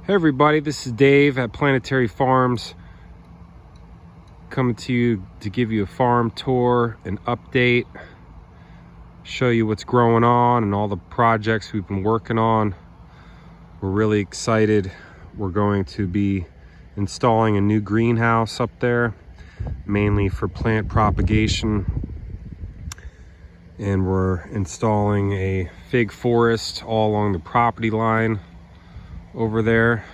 Hey everybody, this is Dave at Planetary Farms, coming to you to give you a farm tour, an update, show you what's growing on and all the projects we've been working on. We're really excited. We're going to be installing a new greenhouse up there, mainly for plant propagation. And we're installing a fig forest all along the property line over there.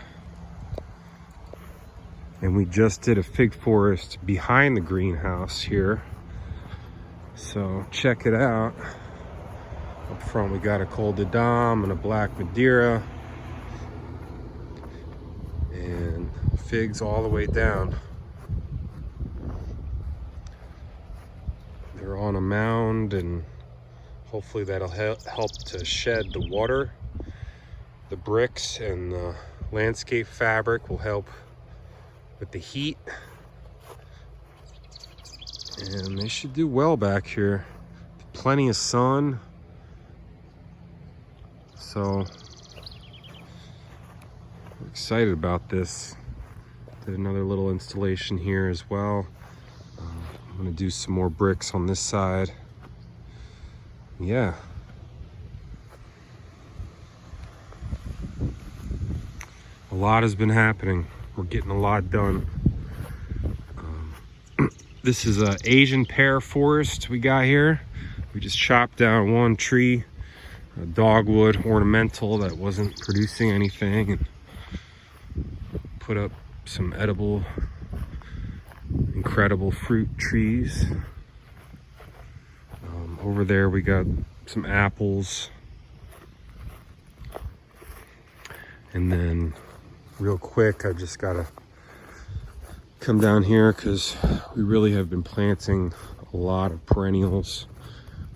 And we just did a fig forest behind the greenhouse here, so check it out. Up front we got a Col de Dame and a Black Madeira, and figs all the way down. They're on a mound, and hopefully that'll help to shed the water. The bricks and the landscape fabric will help with the heat, and they should do well back here. Plenty of sun, so we're excited about this. Did another little installation here as well. I'm gonna do some more bricks on this side. Yeah. A lot has been happening. We're getting a lot done. This is an Asian pear forest we got here. We just chopped down one tree, a dogwood ornamental that wasn't producing anything, and put up some edible, incredible fruit trees. Over there we got some apples. And then real quick, I just gotta come down here because we really have been planting a lot of perennials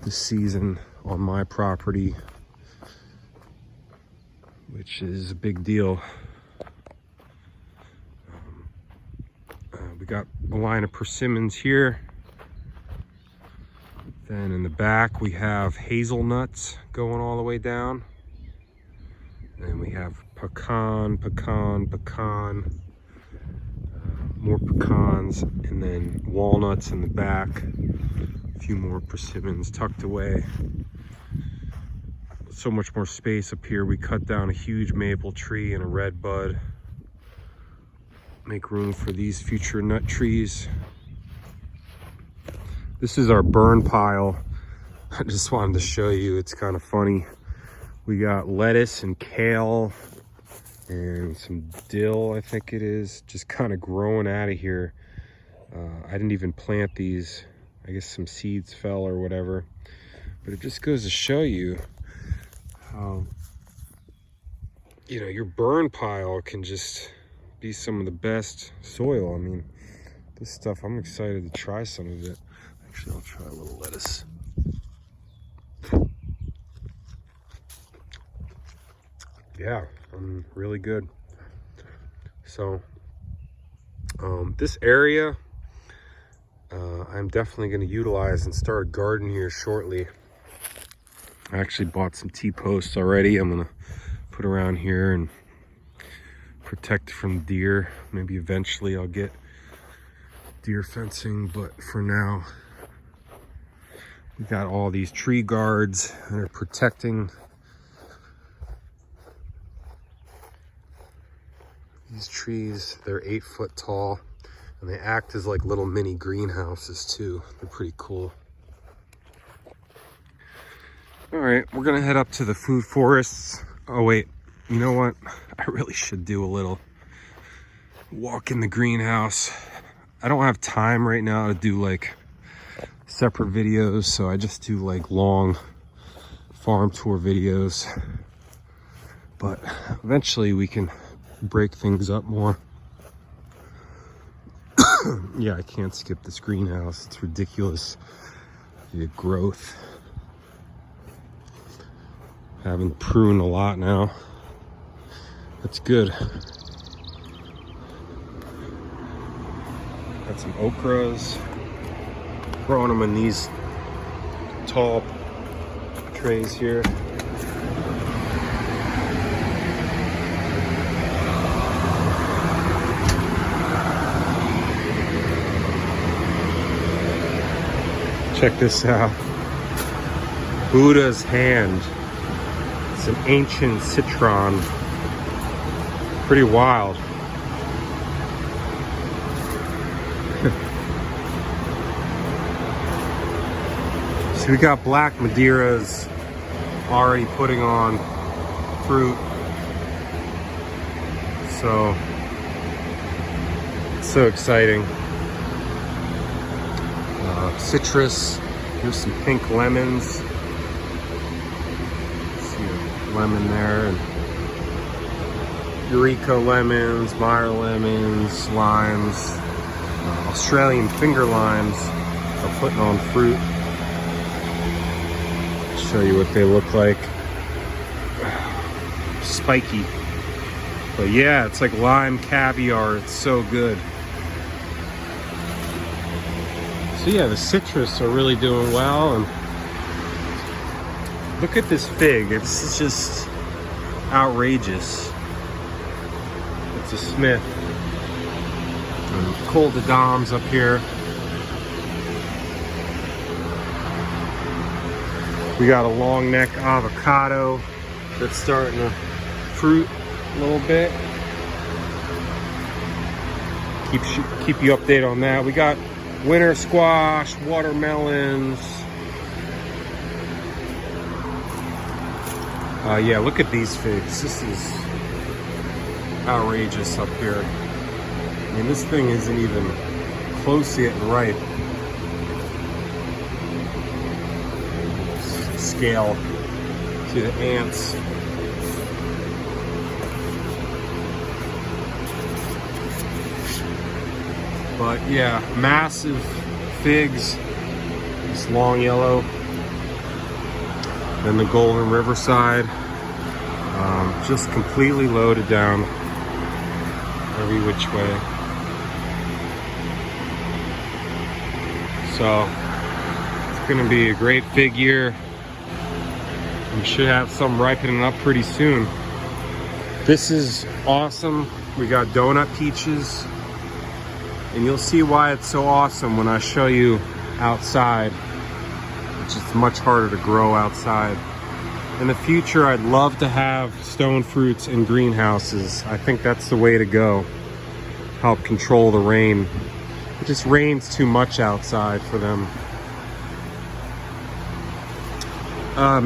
this season on my property, which is a big deal. We got a line of persimmons here. Then in the back we have hazelnuts going all the way down. And we have pecan, more pecans, and then walnuts in the back. A few more persimmons tucked away. So much more space up here. We cut down a huge maple tree and a red bud. Make room for these future nut trees. This is our burn pile. I just wanted to show you, it's kind of funny. We got lettuce and kale and some dill, I think it is, just kind of growing out of here. I didn't even plant these. I guess some seeds fell or whatever. But it just goes to show you how, you know, your burn pile can just be some of the best soil. I mean, this stuff, I'm excited to try some of it. Actually, I'll try a little lettuce. Yeah, really good. So this area I'm definitely going to utilize and start a garden here shortly. I actually bought some T-posts already. I'm going to put around here and protect from deer. Maybe eventually I'll get deer fencing, but for now we got all these tree guards that are protecting these trees. They're 8 foot tall, and they act as like little mini greenhouses too. They're pretty cool. All right, we're gonna head up to the food forests. Oh wait, you know what? I really should do a little walk in the greenhouse. I don't have time right now to do like separate videos, so I just do like long farm tour videos. But eventually we can break things up more. Yeah, I can't skip this greenhouse. It's ridiculous, the growth. Having pruned a lot now. That's good. Got some okras. Growing them in these tall trays here. Check this out. Buddha's hand. It's an ancient citron. Pretty wild. So we got black Madeiras already putting on fruit. So it's so exciting. Citrus. Here's some pink lemons. See a lemon there, and Eureka lemons, Meyer lemons, limes, Australian finger limes are putting on fruit. Show you what they look like. Spiky. But yeah, it's like lime caviar. It's so good. So yeah, the citrus are really doing well. And look at this fig. It's just outrageous. It's a Smith. And Col de Dames up here. We got a long neck avocado that's starting to fruit a little bit. Keep you updated on that. We got winter squash, watermelons. Yeah, look at these figs. This is outrageous up here. I mean, this thing isn't even close yet and ripe. Scale. See the ants. But yeah, massive figs. This long yellow. Then the Golden Riverside. Just completely loaded down every which way. So it's gonna be a great fig year. We should have some ripening up pretty soon. This is awesome. We got donut peaches. And you'll see why it's so awesome when I show you outside. It's just much harder to grow outside. In the future, I'd love to have stone fruits in greenhouses. I think that's the way to go. Help control the rain. It just rains too much outside for them.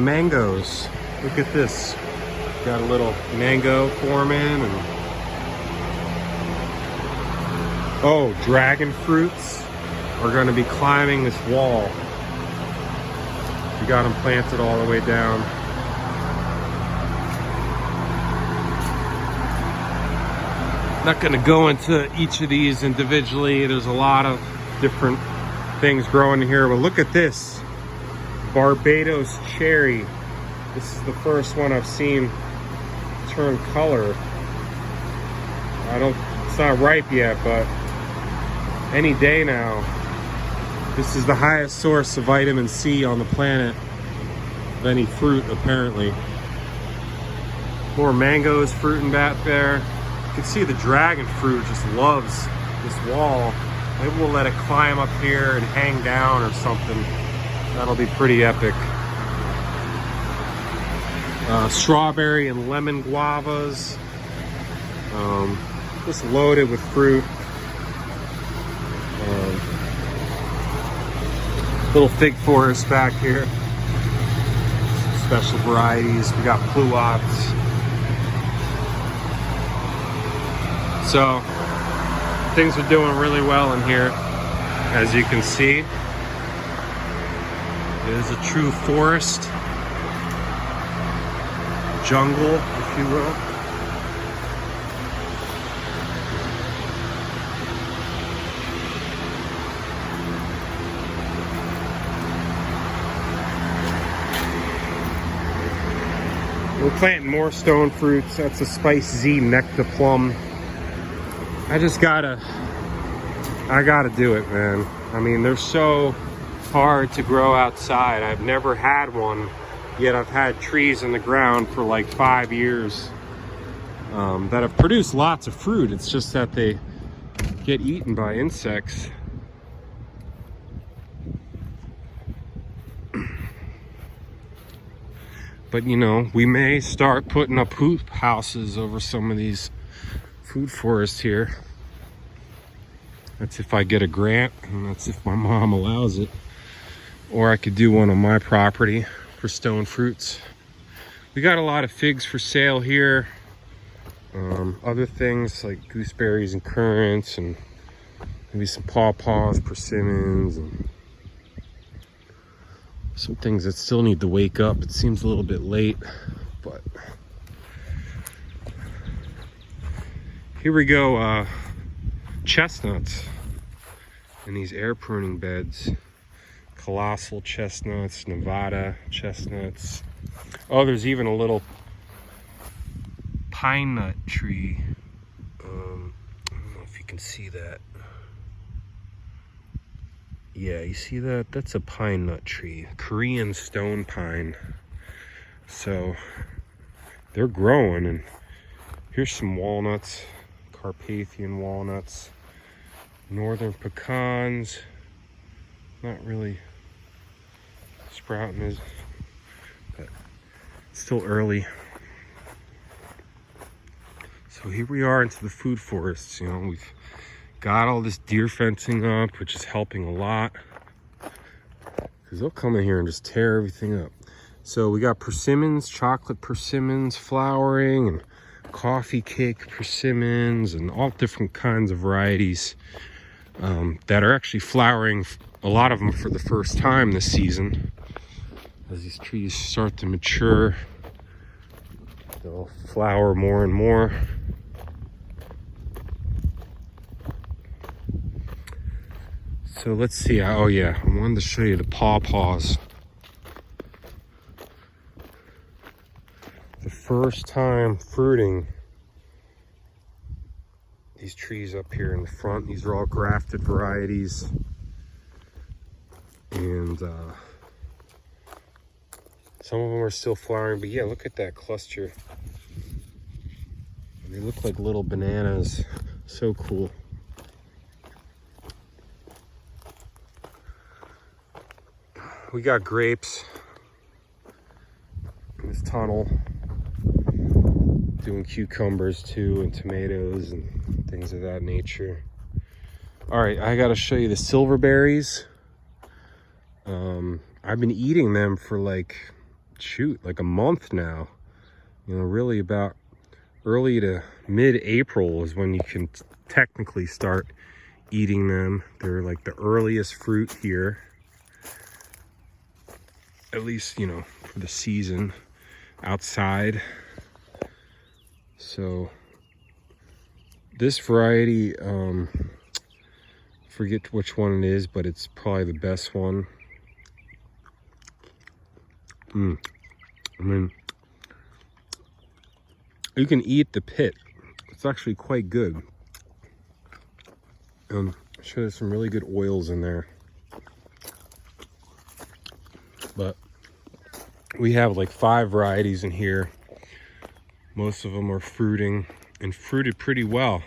Mangoes. Look at this. Got a little mango forming, and oh, dragon fruits are going to be climbing this wall. We got them planted all the way down. Not going to go into each of these individually. There's a lot of different things growing here, but look at this. Barbados cherry. This is the first one I've seen turn color. It's not ripe yet, but any day now. This is the highest source of vitamin C on the planet of any fruit, apparently. More mangoes fruiting back there. You can see the dragon fruit just loves this wall. Maybe we'll let it climb up here and hang down or something. That'll be pretty epic. Strawberry and lemon guavas. Just loaded with fruit. Little fig forest back here. Special varieties. We got pluots. So things are doing really well in here, as you can see. It is a true forest, jungle, if you will. We're planting more stone fruits. That's a Spice Z Nectar Plum. I gotta do it, man. I mean, they're so hard to grow outside. I've never had one, yet I've had trees in the ground for like 5 years that have produced lots of fruit. It's just that they get eaten by insects. But you know, we may start putting up hoop houses over some of these food forests here. That's if I get a grant, and that's if my mom allows it. Or I could do one on my property for stone fruits. We got a lot of figs for sale here. Other things like gooseberries and currants, and maybe some pawpaws, persimmons, and some things that still need to wake up. It seems a little bit late, but here we go. Chestnuts in these air pruning beds. Colossal chestnuts, Nevada chestnuts. Oh, there's even a little pine nut tree. I don't know if you can see that. Yeah, you see that? That's a pine nut tree, Korean stone pine. So they're growing, and here's some walnuts, Carpathian walnuts, northern pecans. Not really sprouting, is, but still early. So here we are into the food forests. You know, we've got all this deer fencing up, which is helping a lot, because they'll come in here and just tear everything up. So we got persimmons, chocolate persimmons flowering, and coffee cake persimmons, and all different kinds of varieties that are actually flowering, a lot of them for the first time this season. As these trees start to mature, they'll flower more and more. So let's see. Oh yeah, I wanted to show you the pawpaws. The first time fruiting these trees up here in the front. These are all grafted varieties. And some of them are still flowering, but yeah, look at that cluster. They look like little bananas. So cool. We got grapes in this tunnel, doing cucumbers too, and tomatoes and things of that nature. All right, I gotta show you the silverberries. I've been eating them for like a month now. You know, really about early to mid-April is when you can technically start eating them. They're like the earliest fruit here, at least, you know, for the season outside. So this variety, forget which one it is, but it's probably the best one. I mean, you can eat the pit. It's actually quite good. I'm sure there's some really good oils in there. But we have like 5 varieties in here. Most of them are fruiting and fruited pretty well.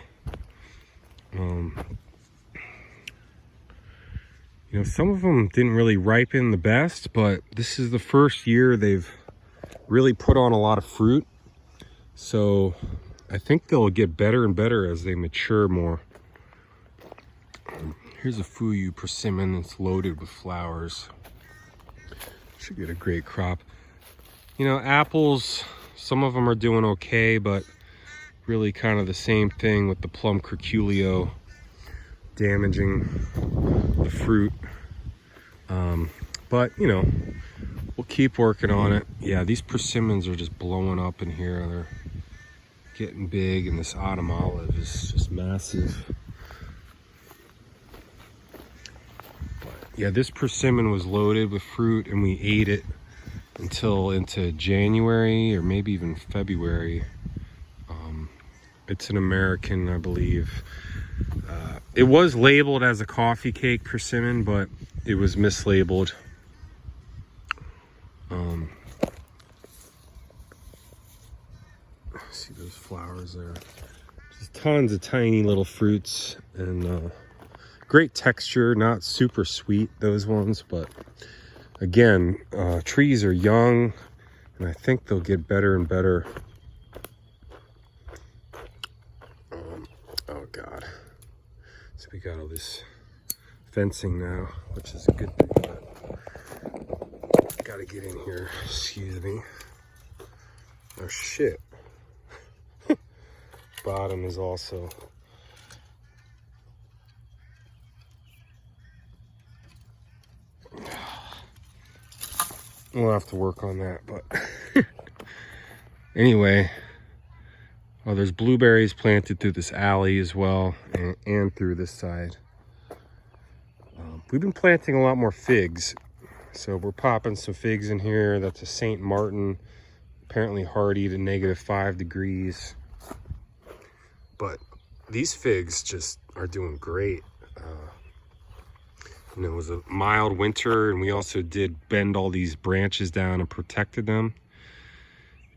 You know, some of them didn't really ripen the best, but this is the first year they've really put on a lot of fruit. So I think they'll get better and better as they mature more. Here's a Fuyu persimmon that's loaded with flowers. Should get a great crop. You know, apples, some of them are doing okay, but really kind of the same thing with the plum curculio damaging the fruit. But you know, we'll keep working on it. Yeah, these persimmons are just blowing up in here. They're getting big, and this autumn olive is just massive. But yeah, this persimmon was loaded with fruit, and we ate it until into January or maybe even February. It's an American, I believe. It was labeled as a coffee cake persimmon, but it was mislabeled. See those flowers there? Just tons of tiny little fruits, and great texture. Not super sweet, those ones, but again, trees are young. And I think they'll get better and better. Oh God. So we got all this fencing now, which is a good thing, but gotta get in here. Excuse me. Oh shit. Bottom is also we'll have to work on that, but anyway. Oh, there's blueberries planted through this alley as well, and through this side. We've been planting a lot more figs, so we're popping some figs in here. That's a St. Martin, apparently hardy to -5 degrees. But these figs just are doing great. You know, it was a mild winter, and we also did bend all these branches down and protected them.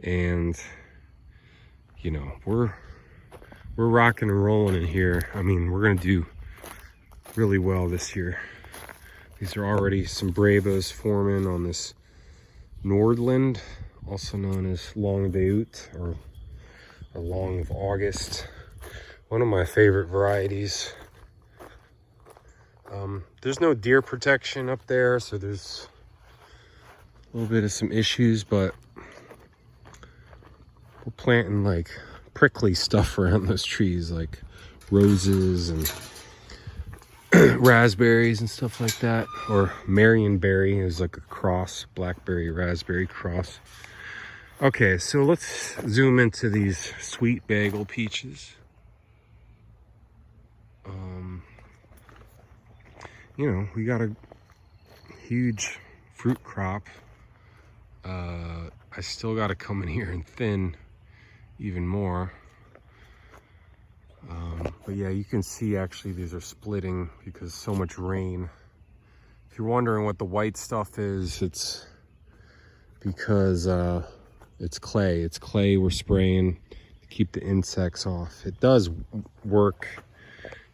And you know, we're rocking and rolling in here. I mean, we're gonna do really well this year. These are already some Bravos forming on this Nordland, also known as Long Veut or Long of August. One of my favorite varieties. There's no deer protection up there, so there's a little bit of some issues, but we're planting like prickly stuff around those trees, like roses and raspberries and stuff like that. Or Marionberry is like a cross, blackberry raspberry cross. Okay, so let's zoom into these sweet bagel peaches. You know, we got a huge fruit crop. I still got to come in here and thin even more. But yeah, you can see actually these are splitting because so much rain. If you're wondering what the white stuff is, it's because it's clay. It's clay we're spraying to keep the insects off. It does work.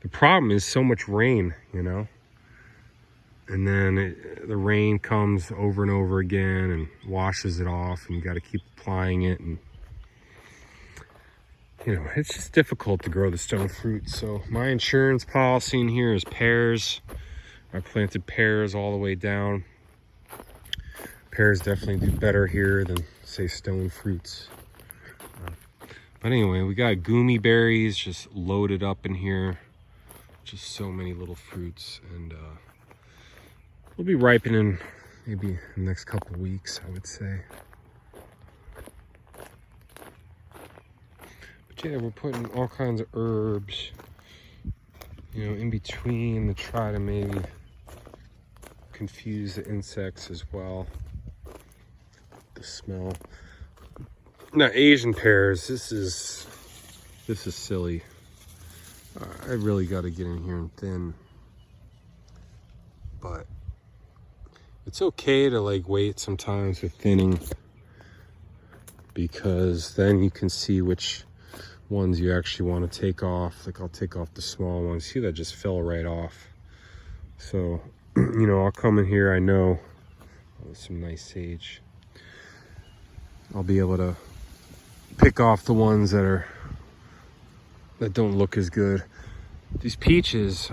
The problem is so much rain, you know. And then the rain comes over and over again and washes it off, and you got to keep applying it. And you know, it's just difficult to grow the stone fruit. So my insurance policy in here is pears. I planted pears all the way down. Pears definitely do better here than, say, stone fruits. But anyway, we got goomy berries just loaded up in here. Just so many little fruits. And we'll be ripening maybe in the next couple of weeks, I would say. But yeah, we're putting all kinds of herbs, you know, in between to try to maybe confuse the insects as well. The smell. Now, Asian pears, this is silly. I really got to get in here and thin. But it's okay to like wait sometimes with thinning, because then you can see which ones you actually want to take off. Like I'll take off the small ones. See, that just fell right off. So, you know, I'll come in here, I know, oh, some nice sage. I'll be able to pick off the ones that don't look as good. These peaches,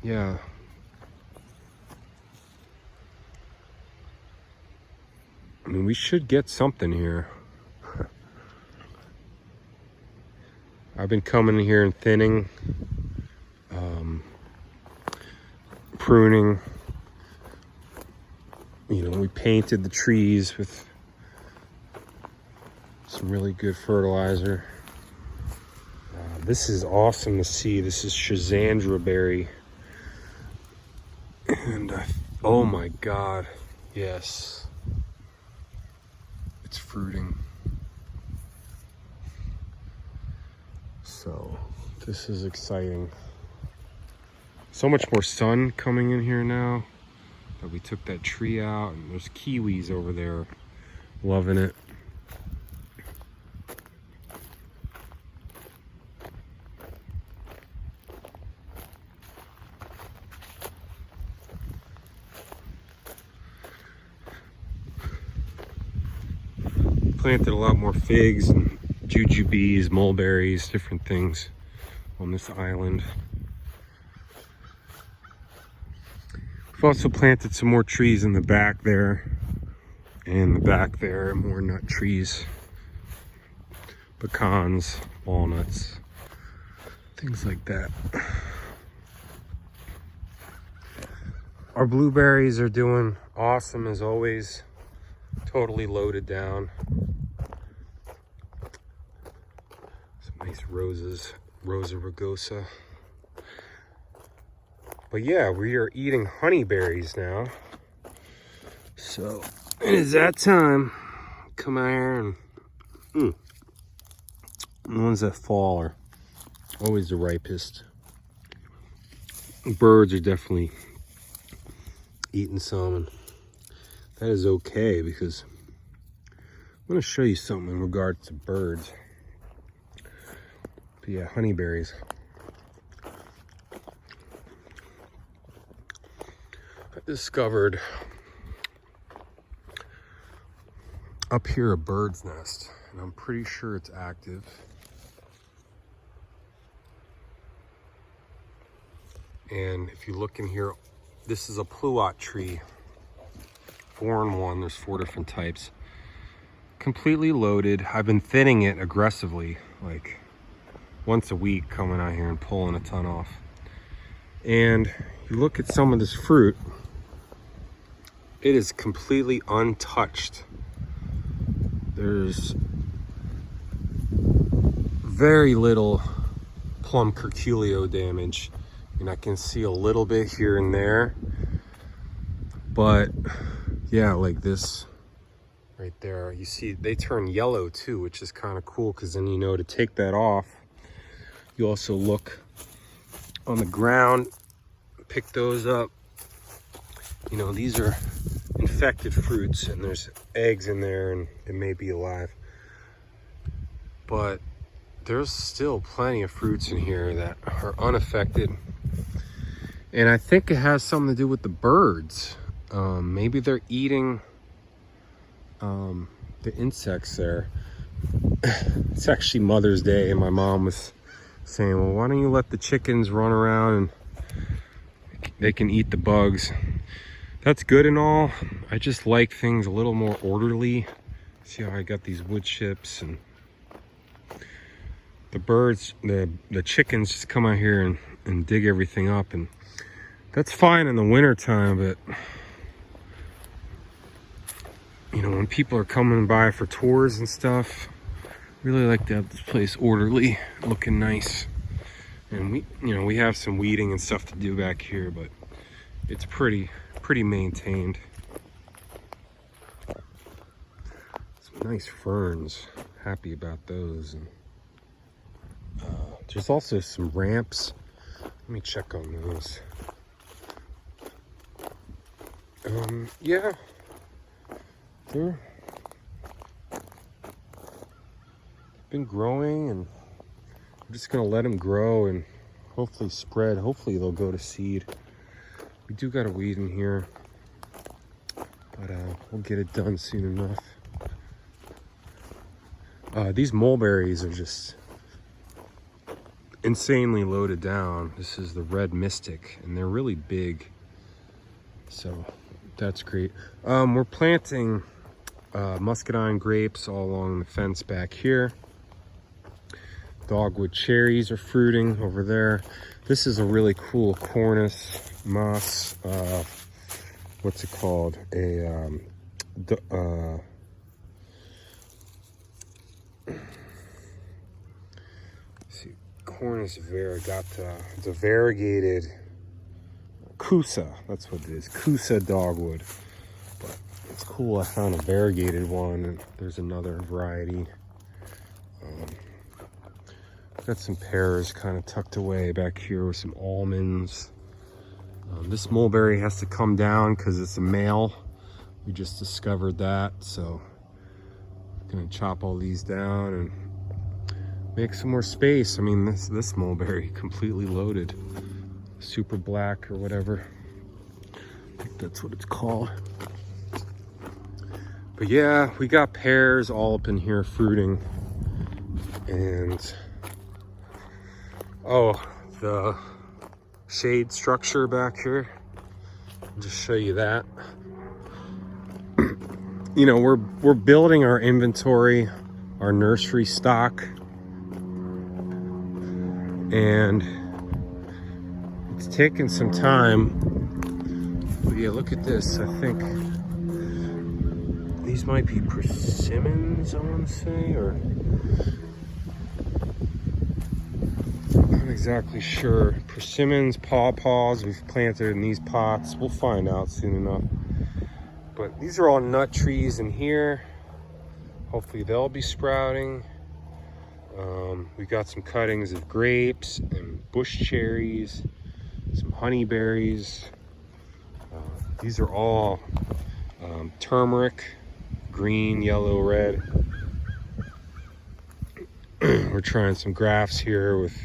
yeah. I mean, we should get something here. I've been coming in here and thinning, pruning. You know, we painted the trees with some really good fertilizer. This is awesome to see. This is Schizandra berry. And oh my God, yes. It's fruiting. So this is exciting. So much more sun coming in here now that we took that tree out, and there's kiwis over there. Loving it. planted a lot more figs and jujubes, mulberries, different things on this island. We've also planted some more trees in the back there, and the back there, more nut trees, pecans, walnuts, things like that. Our blueberries are doing awesome as always, totally loaded down. Some nice roses, Rosa rugosa. But yeah, we are eating honeyberries now. So it is that time. Come out here and the ones that fall are always the ripest. Birds are definitely eating some, and that is okay because I'm going to show you something in regards to birds. But yeah, honeyberries. I discovered up here a bird's nest, and I'm pretty sure it's active. And if you look in here, this is a pluot tree, 4-in-1. There's 4 different types. Completely loaded. I've been thinning it aggressively, like once a week, coming out here and pulling a ton off. And you look at some of this fruit, it is completely untouched. There's very little plum curculio damage, and I can see a little bit here and there, but yeah, like this right there, you see they turn yellow too, which is kind of cool, because then you know to take that off. You also look on the ground, pick those up. You know, these are infected fruits and there's eggs in there and it may be alive, but there's still plenty of fruits in here that are unaffected. And I think it has something to do with the birds. Maybe they're eating the insects there. It's actually Mother's Day, and my mom was saying, well, why don't you let the chickens run around and they can eat the bugs. That's good and all. I just like things a little more orderly. See how I got these wood chips, and the birds, the chickens just come out here and dig everything up, and that's fine in the winter time, but you know, when people are coming by for tours and stuff, really like to have this place orderly, looking nice. And we have some weeding and stuff to do back here, but it's pretty maintained. Some nice ferns, happy about those. And there's also some ramps. Let me check on those. Yeah, they're been growing, and I'm just gonna let them grow and hopefully spread. Hopefully they'll go to seed. We do got a weed in here, but we'll get it done soon enough. These mulberries are just insanely loaded down. This is the Red Mystic, and they're really big, so that's great. We're planting muscadine grapes all along the fence back here. Dogwood cherries are fruiting over there. This is a really cool Cornus moss. What's it called? See, Cornus variegata. It's a variegated Kousa. That's what it is. Kousa dogwood. But it's cool. I found a variegated one, and there's another variety. Got some pears kind of tucked away back here with some almonds. This mulberry has to come down because it's a male. We just discovered that, so I'm gonna chop all these down and make some more space. I mean, this mulberry completely loaded, super black or whatever. I think that's what it's called. But But yeah, we got pears all up in here fruiting. And oh, the shade structure back here. I'll just show you that. You know, we're building our inventory, our nursery stock, and it's taken some time. But yeah, look at this. I think these might be persimmons, I want to say, or I'm not exactly sure. Persimmons, pawpaws, we've planted in these pots. We'll find out soon enough. But these are all nut trees in here. Hopefully they'll be sprouting. We got some cuttings of grapes and bush cherries, some honeyberries. These are all turmeric, green, yellow, red. We're trying some grafts here with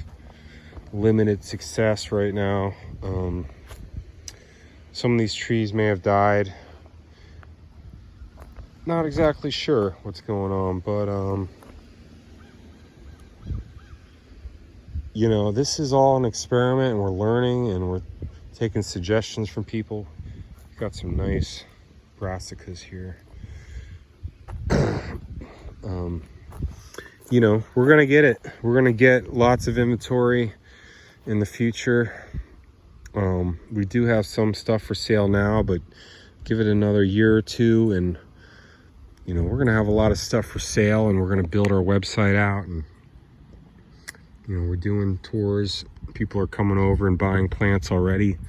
limited success right now. Some of these trees may have died. Not exactly sure what's going on, but you know, this is all an experiment, and we're learning, and we're taking suggestions from people. We've got some nice brassicas here. You know, we're gonna get it. We're gonna get lots of inventory in the future. We do have some stuff for sale now, but give it another year or two, and you know, we're gonna have a lot of stuff for sale, and we're gonna build our website out, and you know, we're doing tours. People are coming over and buying plants already.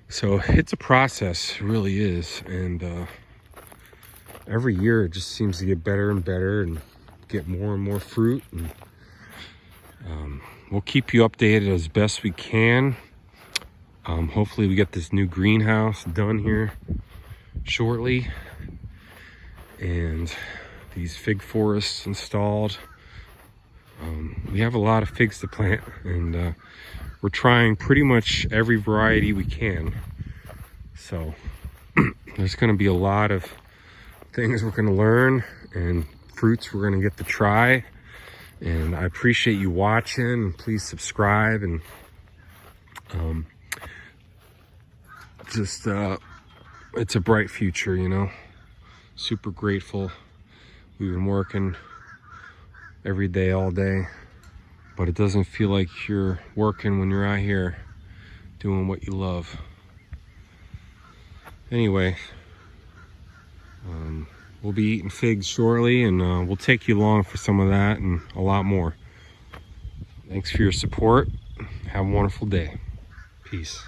So it's a process, it really is. And every year it just seems to get better and better and get more and more fruit. And we'll keep you updated as best we can. Hopefully we get this new greenhouse done here shortly, and these fig forests installed. We have a lot of figs to plant, and we're trying pretty much every variety we can. So there's going to be a lot of things we're going to learn, and fruits we're going to get to try. And I appreciate you watching. Please subscribe, and it's a bright future, you know. Super grateful. We've been working every day, all day, but it doesn't feel like you're working when you're out here doing what you love. Anyway, we'll be eating figs shortly, and we'll take you along for some of that and a lot more. Thanks for your support. Have a wonderful day. Peace.